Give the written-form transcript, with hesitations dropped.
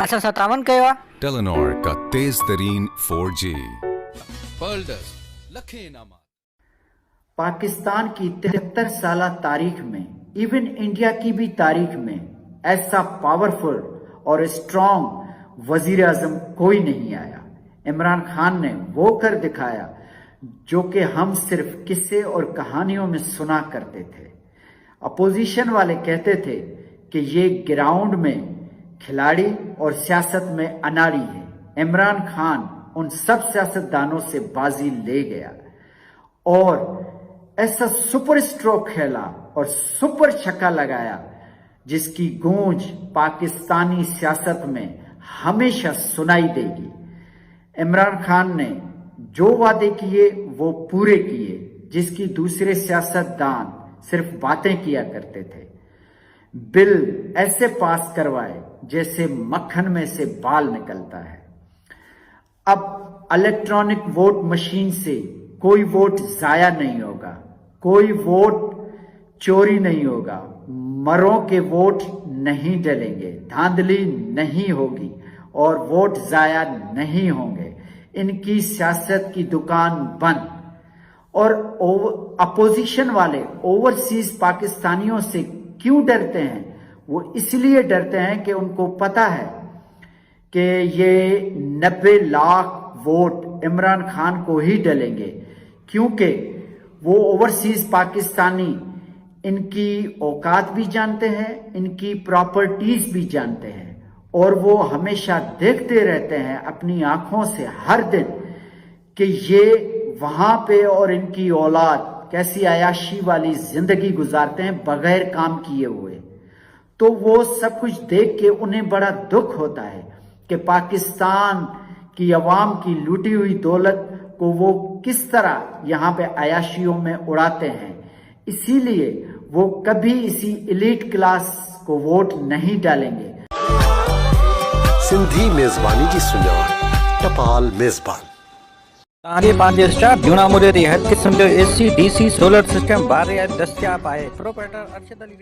اصل 57 کہوا ٹیلینور کا تیز ترین 4G پرلڈس لکھیں انعامات۔ پاکستان کی 73 سالہ تاریخ میں ایون انڈیا کی بھی تاریخ میں ایسا پاورفل اور اسٹرانگ وزیر اعظم کوئی نہیں آیا۔ عمران خان نے وہ کر دکھایا جو کہ ہم صرف قصے اور کہانیوں میں سنا کرتے تھے۔ اپوزیشن والے کہتے تھے کہ یہ گراؤنڈ میں کھلاڑی اور سیاست میں اناڑی ہے۔ عمران خان ان سب سیاستدانوں سے بازی لے گیا اور ایسا سپر اسٹروک کھیلا اور سپر چھکا لگایا جس کی گونج پاکستانی سیاست میں ہمیشہ سنائی دے گی۔ عمران خان نے جو وعدے کیے وہ پورے کیے جس کی دوسرے سیاستدان صرف باتیں کیا کرتے تھے۔ بل ایسے پاس کروائے جیسے مکھن میں سے بال نکلتا ہے۔ اب الیکٹرانک ووٹ مشین سے کوئی ووٹ ضائع نہیں ہوگا، کوئی ووٹ چوری نہیں ہوگا، مروں کے ووٹ نہیں ڈلیں گے، دھاندلی نہیں ہوگی اور ووٹ ضائع نہیں ہوں گے۔ ان کی سیاست کی دکان بند۔ اور اپوزیشن والے اوورسیز پاکستانیوں سے کیوں ڈرتے ہیں؟ وہ اس لیے ڈرتے ہیں کہ ان کو پتا ہے کہ یہ 90 لاکھ ووٹ عمران خان کو ہی ڈلیں گے، کیونکہ وہ اوورسیز پاکستانی ان کی اوقات بھی جانتے ہیں، ان کی پراپرٹیز بھی جانتے ہیں، اور وہ ہمیشہ دیکھتے رہتے ہیں اپنی آنکھوں سے ہر دن کہ یہ وہاں پہ اور ان کی اولاد کیسی عیاشی والی زندگی گزارتے ہیں بغیر کام کیے ہوئے۔ تو وہ سب کچھ دیکھ کے انہیں بڑا دکھ ہوتا ہے کہ پاکستان کی عوام کی لوٹی ہوئی دولت کو وہ کس طرح یہاں پہ عیاشیوں میں اڑاتے ہیں۔ اسی لیے وہ کبھی اسی ایلیٹ کلاس کو ووٹ نہیں ڈالیں گے۔ سندھی میزبانی کی سنجاو ٹپال میزبان تاں پانچ سٹاف جونا مدد ہر قسم جو AC DC سولر سسٹم بارے دستیاب ہے۔ پروپرائٹر ارشد علی